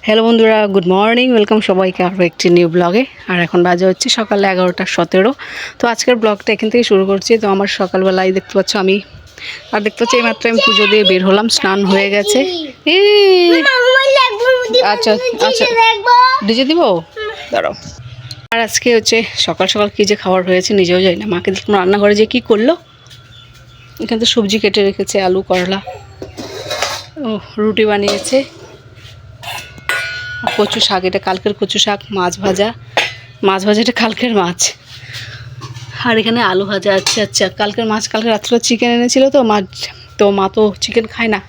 Hello বন্ধুরা, good morning. Welcome সবাইকে আরও একটি নিউ ব্লগে। আর এখন বাজে হচ্ছে সকাল 11:17। তো আজকের ব্লগটা এখান থেকে শুরু করছি। তো আমার সকালবেলায় দেখতে পাচ্ছ আমি এইমাত্র আমি পুজো দিয়ে বের হলাম, স্নান হয়ে গেছে। আচ্ছা আচ্ছা, ডিজে দিব, দাঁড়াও। আর আজকে হচ্ছে সকাল সকাল কী যে খাবার হয়েছে নিজেও যাই না। মাকে দেখলাম রান্নাঘরে যে কী করলো, এখানে তো সবজি কেটে রেখেছে, আলু করলা, ও রুটি বানিয়েছে, কচু শাক, এটা কালকের কচু শাক, মাছ ভাজা এটা কালকের মাছ। আর এখানে আলু ভাজা আছে। আচ্ছা, কালকের মাছ, কালকে রাত্রে চিকেন এনেছিল তো মা তো চিকেন খায় না,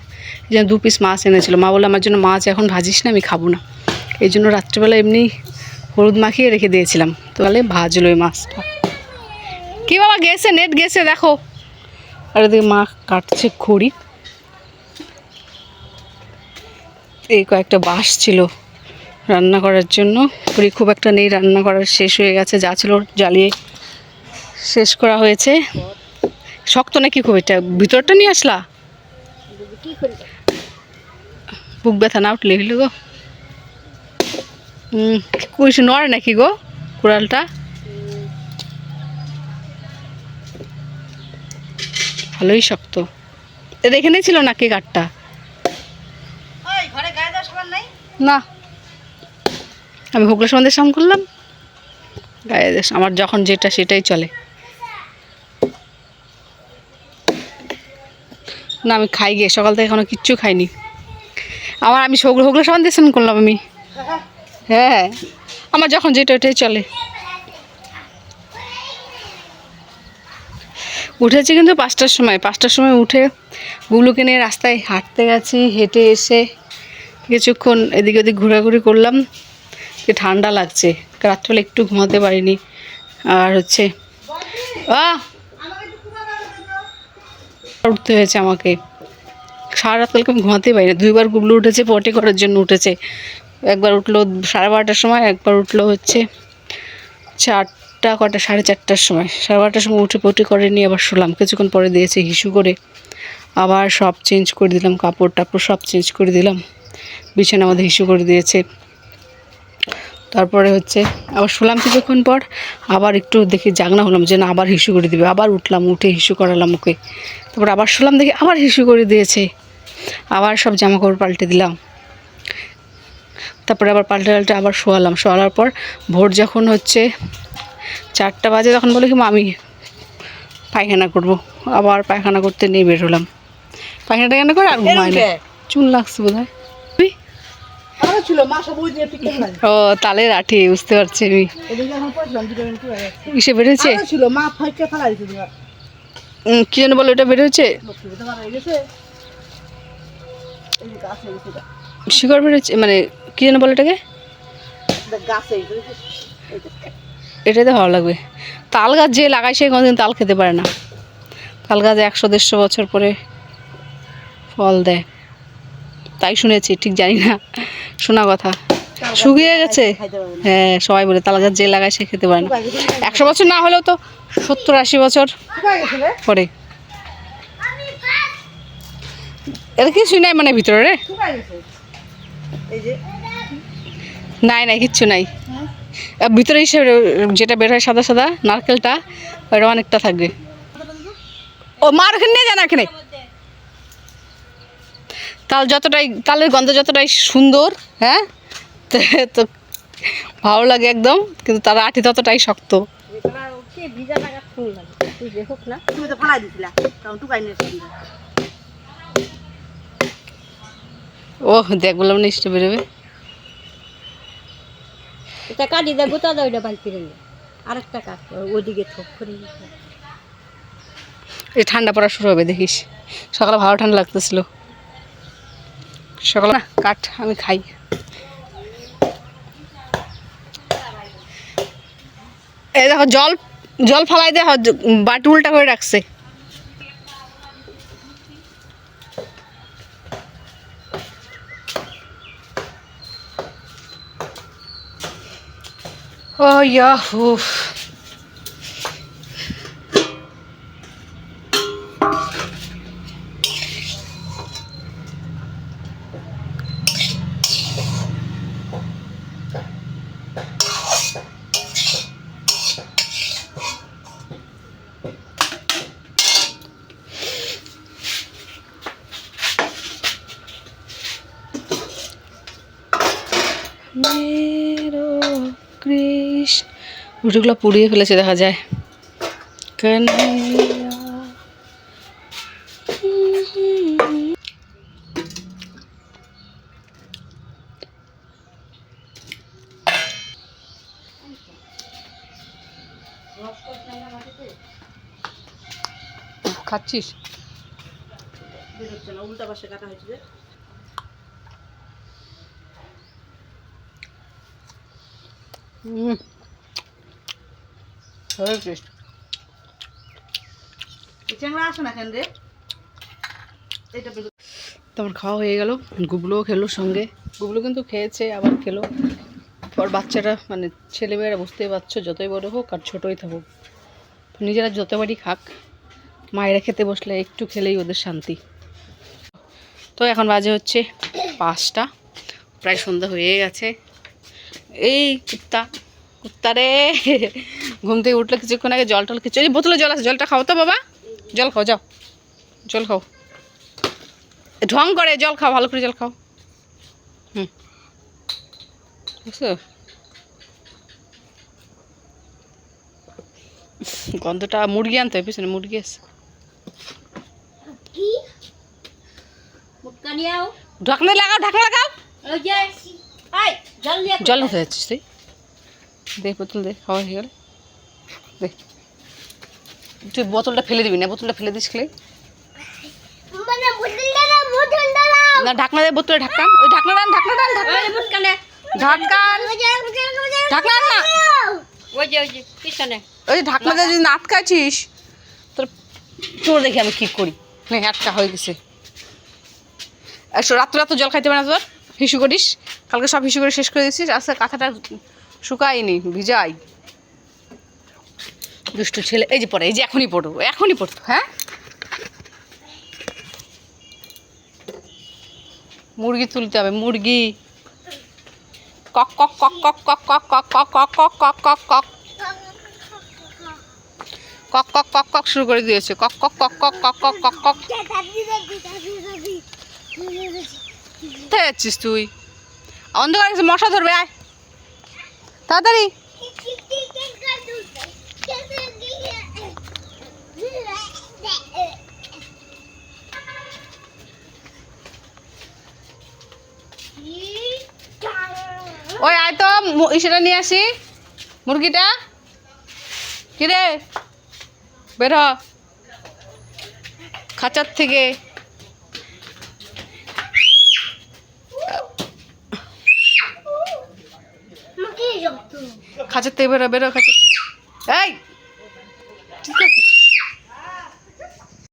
এই জন্য 2 পিস মাছ এনেছিল। মা বলে আমার জন্য মাছ এখন ভাজিস না, আমি খাবো না। এই জন্য রাত্রেবেলা এমনি হলুদ মাখিয়ে রেখে দিয়েছিলাম, তো তাহলে ভাজলো এই মাছটা। কি বাবা গেছে, নেট গেছে দেখো। আর এদিকে মা কাটছে খড়ি, এই কয়েকটা বাঁশ ছিল রান্না করার জন্য। খড়ি খুব একটা নেই, রান্না করার শেষ হয়ে গেছে, যা ছিল জ্বালিয়ে শেষ করা হয়েছে। শক্ত নাকি খুব? এটা ভিতরটা নিয়ে আসলা, বুক ব্যথা না উঠলে হইল গো। কুইস নড়ে নাকি গো কুড়ালটা? ভালোই শক্ত। এটা এখানেই ছিল নাকি কাঠটা? না, আমি হুগলা সন্ধ্যে সাম করলাম, গায়ে দেশ আমার যখন যেটা সেটাই চলে। না আমি খাই গিয়ে, সকাল থেকে এখনো কিচ্ছু খাইনি। আমি হুগলা সাবান দিয়ে স্নান করলাম আমি। হ্যাঁ, আমার যখন যেটা ওটাই চলে। উঠেছি কিন্তু 5টার সময়। 5টার সময় উঠে গুলোকে নিয়ে রাস্তায় হাঁটতে গেছি, হেঁটে এসে কিছুক্ষণ এদিক ওদিক ঘোরাঘুরি করলাম। ঠান্ডা লাগছে, রাত্রেবেলা একটু ঘুমাতে পারিনি। আর হচ্ছে উঠতে হয়েছে আমাকে, সারা রাত কালকে আমি ঘুমাতেই পারি না। 2বার গুবলু উঠেছে, পটি করার জন্য উঠেছে। একবার উঠলো 12:30টার সময়, একবার উঠলো হচ্ছে 4:30টার সময়। 12:30টার সময় উঠে পটি করে নিয়ে আবার শুলাম। কিছুক্ষণ পরে দিয়েছে হিসু করে, আবার সব চেঞ্জ করে দিলাম, কাপড় টাপড় সব চেঞ্জ করে দিলাম। বিছানা আমাদের হিসু করে দিয়েছে। তারপরে হচ্ছে আবার শুলাম কিছুক্ষণ পর, আবার একটু দেখি জাগনা হলাম যে না আবার হিসু করে দিবে। আবার উঠলাম, উঠে হিসু করালাম ওকে। তারপর আবার শুলাম, দেখি আবার হিসু করে দিয়েছে। আবার সব জামা কাপড় পাল্টে দিলাম। তারপরে আবার পাল্টে আবার শোয়ালার পর ভোর যখন হচ্ছে 4টা বাজে, তখন বলে কি আমি পায়খানা করবো। আবার পায়খানা করতে নিয়ে বের হলাম। পায়খানা টায়খানা করে আর ঘুমায় না, চুন লাগছে বোধ হয়। ও তালের আঠি, বুঝতে পারছি আমি। কিসে বেরোচ্ছে কি যেন বলো, ওটা বেরোচ্ছে, শিকড় বেরোচ্ছে, মানে কি যেন বলো এটাকে, এটাতে ভালো লাগবে। তাল গাছ যে লাগায় সে কোনোদিন তাল খেতে পারে না। তাল গাছ 100-150 বছর পরে ফল দেয়, তাই শুনেছি, ঠিক জানি না, শোনা কথা। শুকিয়ে গেছে, হ্যাঁ সবাই বলে তাল গাছ যে লাগায় সে খেতে পারে না। 100 বছর না হলেও তো 70-80 বছর পরে। এটা কিছু নাই মানে ভিতরে রে, নাই কিচ্ছু নাই ভিতরে। হিসেবে যেটা বের হয় সাদা সাদা নারকেলটা, ওটা অনেকটা থাকবে। ও মার ওখানে নিয়ে যান, এখানে তালের গন্ধ যতটাই সুন্দর, হ্যাঁ তো ভালো লাগে একদম, কিন্তু তার আঠি ততটাই শক্ত। ও দেখ বললাম না ইষ্ট বেরোবে। এটা কাটি দেবো, তাদের ওইটা বাইক কিনে আরেকটা কাঠ ওইদিকে থোক করে। এই ঠান্ডা পড়া শুরু হবে দেখিস। সকালে ভালো ঠান্ডা লাগতেছিল, সকালে না কাঠ আমি খাই। এই দেখো জল ফালাই দেয়, বাটি উল্টা করে রাখছে। ও ইয়া উফ, মেরো কৃষ্ণ, রুটিগুলো পুড়িয়ে ফেলেছে দেখা যায়। কানহাইয়া খাচ্ছিস? উল্টা পাশে কাটা হয়েছে। তোমার খাওয়া হয়ে গেল, গুবলুও খেলো সঙ্গে। গুবলু কিন্তু খেয়েছে আবার খেলো। পর বাচ্চারা মানে ছেলেমেয়েরা বুঝতেই পারছো, যতই বড় হোক আর ছোটোই থাকুক, নিজেরা যতবারই খাক, মায়েরা খেতে বসলে একটু খেলেই ওদের শান্তি। তো এখন বাজে হচ্ছে 5টা, প্রায় সন্ধ্যা হয়ে গেছে। এই কুত্তা রে ঘুম থেকে উঠলে কিছুক্ষণ আগে জল টল কিছু, এই বোতলে জল আছে, জলটা খাও তো বাবা, জল খাও, যাও জল খাও, ঢং করে, জল খাও, ভালো করে জল খাও। বুঝছো, গন্ধটা মুরগি আনতে হয়, পিছনে মুরগি আছে। ঢাকনা লাগাও, ঢাকনা লাগাও। জল হতে যাচ্ছিস তুই, দে বোতল দে, খাওয়া হয়ে গেলে দে। তুই বোতলটা ফেলে দিবি না, বোতলটা ফেলে দিস খেলে না। ঢাকনা দে, বোতলে ঢাকনা, ওই ঢাকনা টান, ঢাকনা টান, ঢাকনা ঢাকনা না, ওই যে ঢাকনা দিয়ে যদি না আটকাছিস তোর তোর দেখি আমি কি করি। না আটকা হয়ে গেছে। রাত্রে জল খাইতে পারে না তোর, হিসু করিস, কালকে সব হিসু করে শেষ করে দিচ্ছিস, আজকে কাঁথাটা শুকায়নি, ভিজাই। দুষ্টু ছেলে, এই যে পড়ে, এই যে এখনই পড়তো। হ্যাঁ, মুরগি তুলতে হবে, মুরগি কক কক কক কক কক কক কক কক কক কক কক কক কক কক কক কক কক শুরু করে দিয়েছে, কক কক কক কক কক কক কক কক। কোথায় যাচ্ছিস তুই? অন্ধকার গেছে, মশা ধরবে, আয় তাড়াতাড়ি। ওই আয় তো, সেটা নিয়ে আসি, মুরগিটা। কিরে বের হ খাঁচার থেকে। খাঁচার থেকে বেরো, খাঁচার। এই ঠিক আছে,